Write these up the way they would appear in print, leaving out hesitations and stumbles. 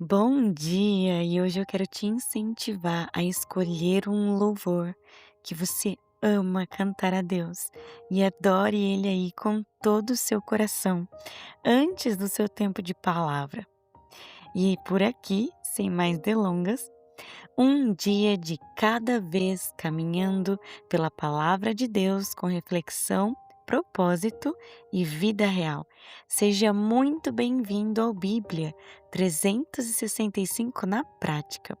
Bom dia! E hoje eu quero te incentivar a escolher um louvor que você ama cantar a Deus e adore Ele aí com todo o seu coração, antes do seu tempo de palavra. E por aqui, sem mais delongas, um dia de cada vez caminhando pela palavra de Deus com reflexão, propósito e vida real. Seja muito bem-vindo ao Bíblia 365 na prática.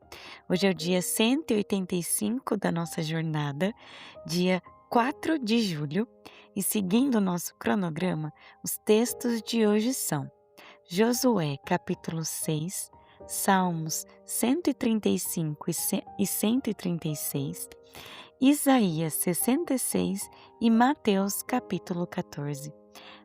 Hoje é o dia 185 da nossa jornada, dia 4 de julho, e seguindo o nosso cronograma, os textos de hoje são Josué capítulo 6, Salmos 135 e 136, Isaías 66 e Mateus capítulo 14.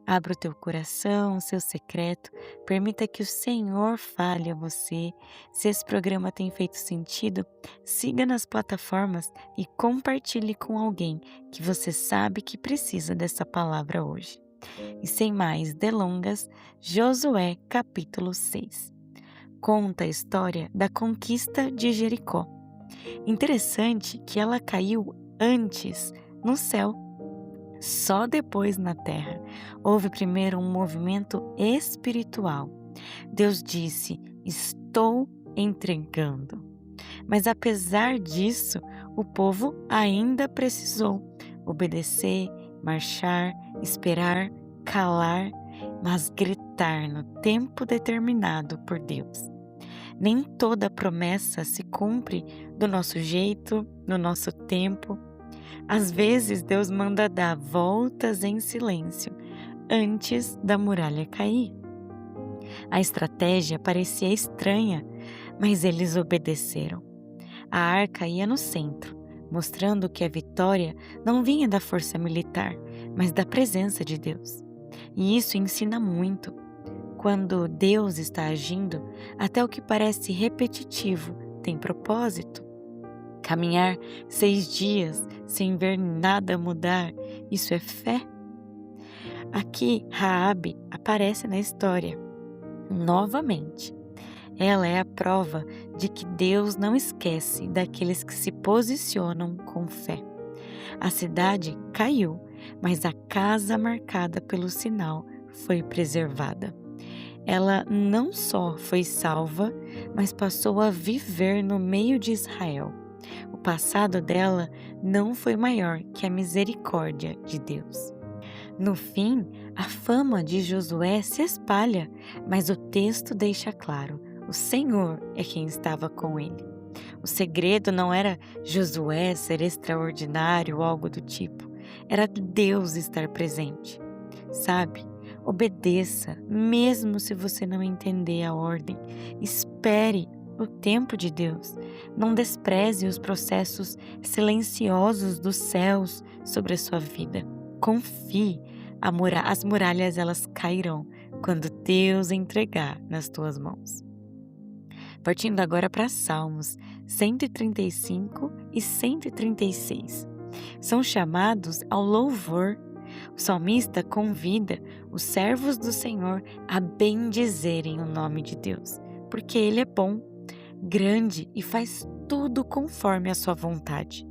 Abra o teu coração, o seu secreto, permita que o Senhor fale a você. Se esse programa tem feito sentido, siga nas plataformas e compartilhe com alguém que você sabe que precisa dessa palavra hoje. E sem mais delongas, Josué capítulo 6 conta a história da conquista de Jericó. Interessante que ela caiu antes no céu, só depois na terra. Houve primeiro um movimento espiritual. Deus disse: Estou entregando. Mas apesar disso, o povo ainda precisou obedecer, marchar, esperar, calar, mas gritar no tempo determinado por Deus. Nem toda promessa se cumpre do nosso jeito, no nosso tempo. Às vezes Deus manda dar voltas em silêncio antes da muralha cair. A estratégia parecia estranha, mas eles obedeceram. A arca ia no centro, mostrando que a vitória não vinha da força militar, mas da presença de Deus. E isso ensina muito. Quando Deus está agindo, até o que parece repetitivo tem propósito. Caminhar 6 dias sem ver nada mudar, isso é fé? Aqui, Raabe aparece na história, novamente. Ela é a prova de que Deus não esquece daqueles que se posicionam com fé. A cidade caiu, mas a casa marcada pelo sinal foi preservada. Ela não só foi salva, mas passou a viver no meio de Israel. O passado dela não foi maior que a misericórdia de Deus. No fim, a fama de Josué se espalha, mas o texto deixa claro: o Senhor é quem estava com ele. O segredo não era Josué ser extraordinário ou algo do tipo, era Deus estar presente. Sabe? Obedeça, mesmo se você não entender a ordem. Espere o tempo de Deus. Não despreze os processos silenciosos dos céus sobre a sua vida. Confie, as muralhas elas cairão quando Deus entregar nas tuas mãos. Partindo agora para Salmos 135 e 136. São chamados ao louvor. O salmista convida os servos do Senhor a bendizerem o nome de Deus, porque Ele é bom, grande e faz tudo conforme a sua vontade.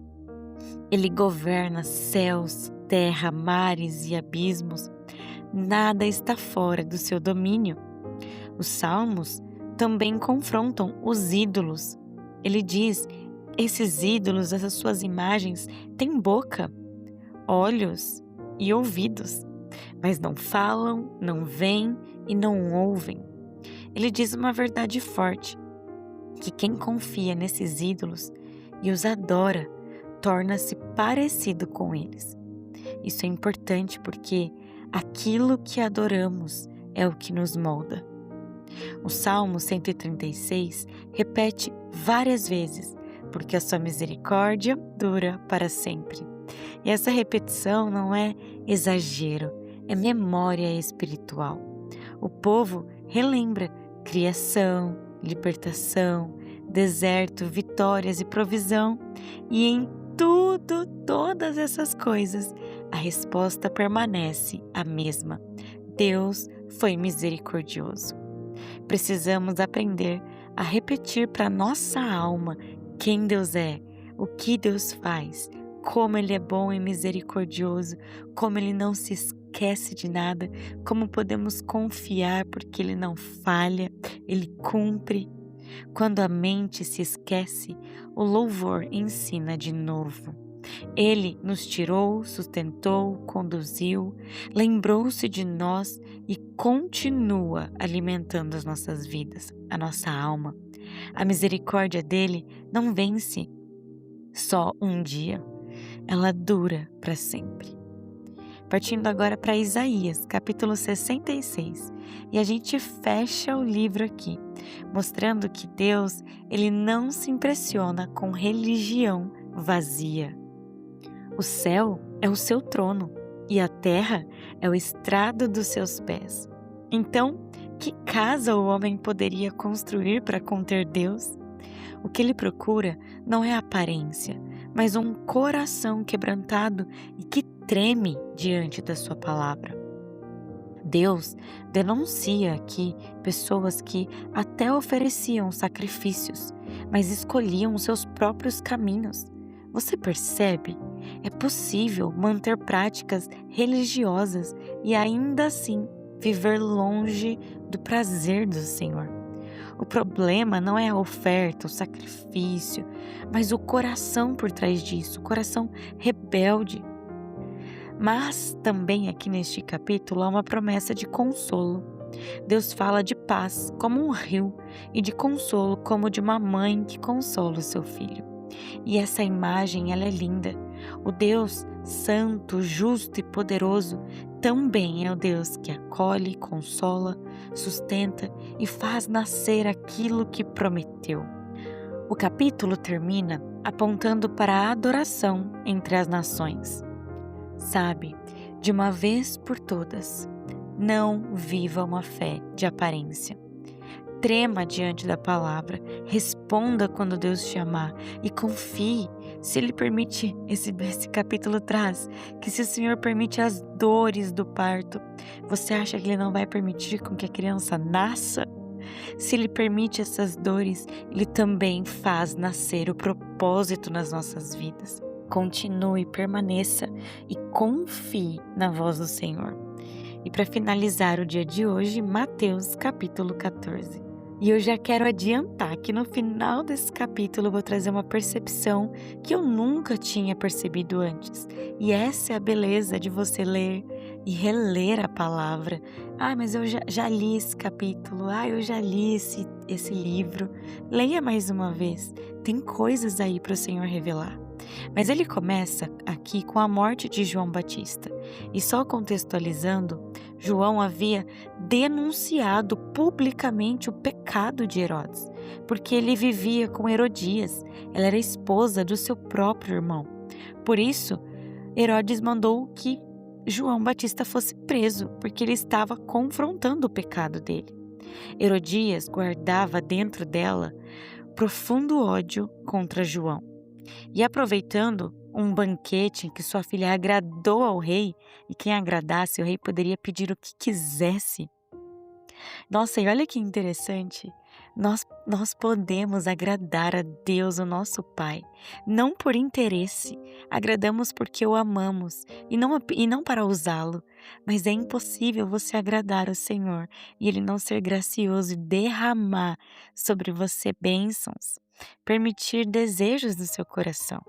Ele governa céus, terra, mares e abismos. Nada está fora do seu domínio. Os salmos também confrontam os ídolos. Ele diz: esses ídolos, essas suas imagens, têm boca, olhos e ouvidos, mas não falam, não veem e não ouvem. Ele diz uma verdade forte, que quem confia nesses ídolos e os adora, torna-se parecido com eles. Isso é importante porque aquilo que adoramos é o que nos molda. O Salmo 136 repete várias vezes, porque a sua misericórdia dura para sempre. E essa repetição não é exagero, é memória espiritual. O povo relembra criação, libertação, deserto, vitórias e provisão, e em todas essas coisas, a resposta permanece a mesma: Deus foi misericordioso. Precisamos aprender a repetir para nossa alma quem Deus é, o que Deus faz, como Ele é bom e misericordioso, como Ele não se esquece de nada, como podemos confiar porque Ele não falha, Ele cumpre. Quando a mente se esquece, o louvor ensina de novo. Ele nos tirou, sustentou, conduziu, lembrou-se de nós e continua alimentando as nossas vidas, a nossa alma. A misericórdia dele não vence só um dia, ela dura para sempre. Partindo agora para Isaías, capítulo 66, e a gente fecha o livro aqui, mostrando que Deus, ele não se impressiona com religião vazia. O céu é o seu trono e a terra é o estrado dos seus pés. Então, que casa o homem poderia construir para conter Deus? O que ele procura não é aparência, mas um coração quebrantado e que treme diante da sua palavra. Deus denuncia aqui pessoas que até ofereciam sacrifícios, mas escolhiam os seus próprios caminhos. Você percebe? É possível manter práticas religiosas e ainda assim viver longe do prazer do Senhor. O problema não é a oferta, o sacrifício, mas o coração por trás disso, o coração rebelde. Mas também aqui neste capítulo há uma promessa de consolo. Deus fala de paz como um rio e de consolo como de uma mãe que consola o seu filho. E essa imagem, ela é linda. O Deus santo, justo e poderoso também é o Deus que acolhe, consola, sustenta e faz nascer aquilo que prometeu. O capítulo termina apontando para a adoração entre as nações. Sabe, de uma vez por todas, não viva uma fé de aparência. Trema diante da palavra, responda quando Deus te chamar e confie. Se Ele permite, esse capítulo traz que se o Senhor permite as dores do parto, você acha que Ele não vai permitir com que a criança nasça? Se Ele permite essas dores, Ele também faz nascer o propósito nas nossas vidas. Continue, permaneça e confie na voz do Senhor. E para finalizar o dia de hoje, Mateus capítulo 14. E eu já quero adiantar que no final desse capítulo eu vou trazer uma percepção que eu nunca tinha percebido antes. E essa é a beleza de você ler e reler a palavra. Ah, mas eu já li esse capítulo. Ah, eu já li esse livro. Leia mais uma vez. Tem coisas aí para o Senhor revelar. Mas ele começa aqui com a morte de João Batista. E só contextualizando, João havia denunciado publicamente o pecado de Herodes, porque ele vivia com Herodias, ela era esposa do seu próprio irmão. Por isso, Herodes mandou que João Batista fosse preso, porque ele estava confrontando o pecado dele. Herodias guardava dentro dela profundo ódio contra João. E aproveitando um banquete em que sua filha agradou ao rei, e quem agradasse o rei poderia pedir o que quisesse. Nossa, e olha que interessante, nós podemos agradar a Deus, o nosso Pai, não por interesse, agradamos porque o amamos e não para usá-lo, mas é impossível você agradar o Senhor e Ele não ser gracioso e derramar sobre você bênçãos, permitir desejos do seu coração.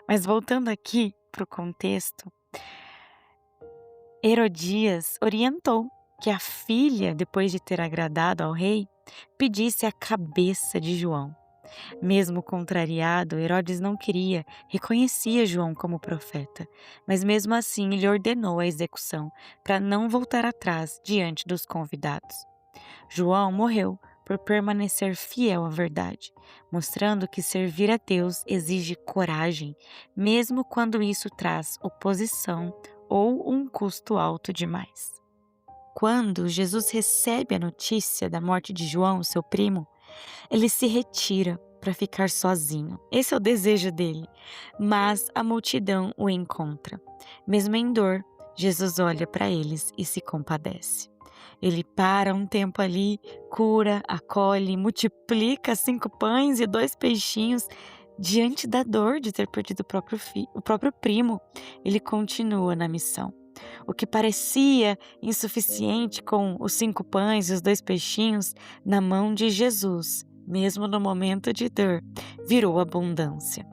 Mas voltando aqui para o contexto, Herodias orientou que a filha, depois de ter agradado ao rei, pedisse a cabeça de João. Mesmo contrariado, Herodes não reconhecia João como profeta, mas mesmo assim ele ordenou a execução para não voltar atrás diante dos convidados. João morreu por permanecer fiel à verdade, mostrando que servir a Deus exige coragem, mesmo quando isso traz oposição ou um custo alto demais. Quando Jesus recebe a notícia da morte de João, seu primo, ele se retira para ficar sozinho. Esse é o desejo dele, mas a multidão o encontra. Mesmo em dor, Jesus olha para eles e se compadece. Ele para um tempo ali, cura, acolhe, multiplica 5 pães e 2 peixinhos. Diante da dor de ter perdido o próprio primo, ele continua na missão. O que parecia insuficiente com os 5 pães e os 2 peixinhos, na mão de Jesus, mesmo no momento de dor, virou abundância.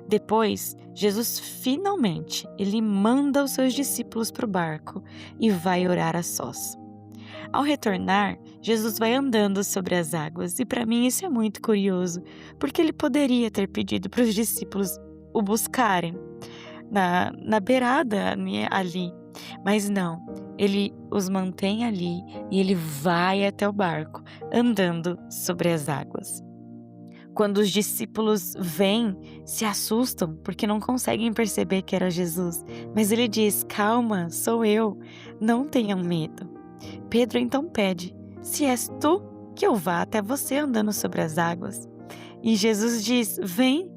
Depois, Jesus finalmente, ele manda os seus discípulos para o barco e vai orar a sós. Ao retornar, Jesus vai andando sobre as águas e para mim isso é muito curioso, porque ele poderia ter pedido para os discípulos o buscarem na beirada ali, mas não, ele os mantém ali e ele vai até o barco, andando sobre as águas. Quando os discípulos vêm, se assustam porque não conseguem perceber que era Jesus, mas ele diz: "Calma, sou eu, não tenham medo." Pedro então pede: "Se és tu, que eu vá até você andando sobre as águas." E Jesus diz: "Vem."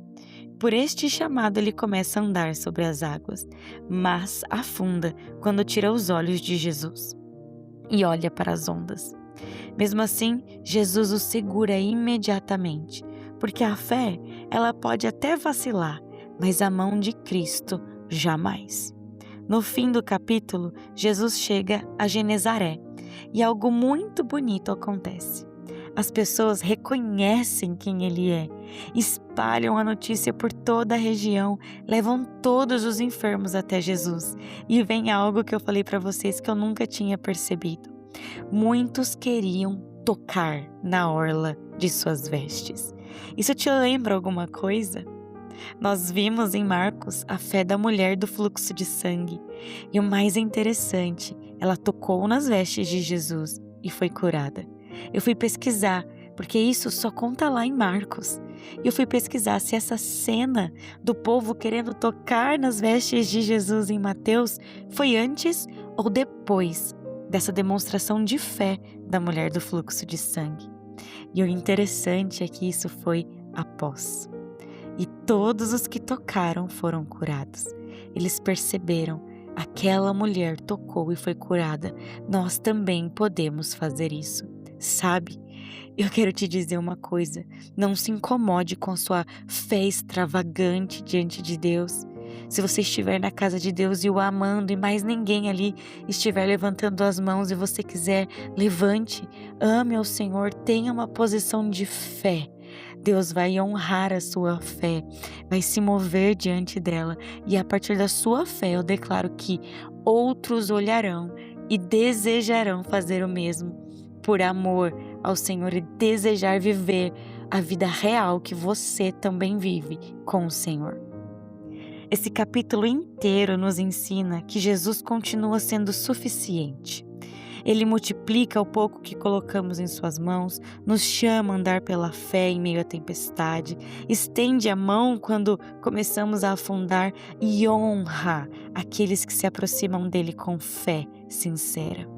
Por este chamado ele começa a andar sobre as águas, mas afunda quando tira os olhos de Jesus e olha para as ondas. Mesmo assim, Jesus o segura imediatamente, porque a fé, ela pode até vacilar, mas a mão de Cristo jamais. No fim do capítulo, Jesus chega a Genezaré e algo muito bonito acontece. As pessoas reconhecem quem ele é, espalham a notícia por toda a região, levam todos os enfermos até Jesus. E vem algo que eu falei para vocês que eu nunca tinha percebido. Muitos queriam tocar na orla de suas vestes. Isso te lembra alguma coisa? Nós vimos em Marcos a fé da mulher do fluxo de sangue. E o mais interessante, ela tocou nas vestes de Jesus e foi curada. Eu fui pesquisar, porque isso só conta lá em Marcos. E eu fui pesquisar se essa cena do povo querendo tocar nas vestes de Jesus em Mateus foi antes ou depois dessa demonstração de fé da mulher do fluxo de sangue. E o interessante é que isso foi após. E todos os que tocaram foram curados. Eles perceberam, aquela mulher tocou e foi curada. Nós também podemos fazer isso. Sabe, eu quero te dizer uma coisa, não se incomode com sua fé extravagante diante de Deus. Se você estiver na casa de Deus e o amando e mais ninguém ali estiver levantando as mãos e você quiser, levante, ame ao Senhor, tenha uma posição de fé. Deus vai honrar a sua fé, vai se mover diante dela e a partir da sua fé eu declaro que outros olharão e desejarão fazer o mesmo. Por amor ao Senhor e desejar viver a vida real que você também vive com o Senhor. Esse capítulo inteiro nos ensina que Jesus continua sendo suficiente. Ele multiplica o pouco que colocamos em suas mãos, nos chama a andar pela fé em meio à tempestade, estende a mão quando começamos a afundar e honra aqueles que se aproximam dele com fé sincera.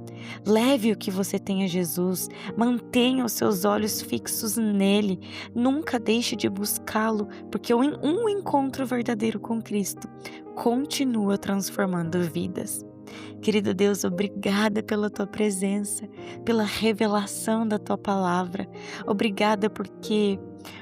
Leve o que você tem a Jesus, mantenha os seus olhos fixos nele, nunca deixe de buscá-lo, porque um encontro verdadeiro com Cristo continua transformando vidas. Querido Deus, obrigada pela tua presença, pela revelação da tua palavra. Obrigada porque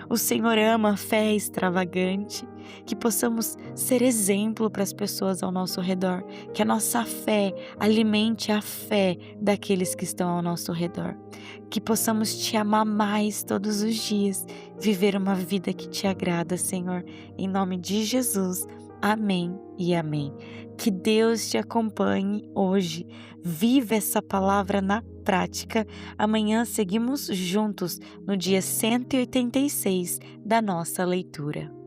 o Senhor ama a fé extravagante, que possamos ser exemplo para as pessoas ao nosso redor, que a nossa fé alimente a fé daqueles que estão ao nosso redor, que possamos te amar mais todos os dias, viver uma vida que te agrada, Senhor, em nome de Jesus. Amém e amém. Que Deus te acompanhe hoje. Viva essa palavra na prática. Amanhã seguimos juntos no dia 186 da nossa leitura.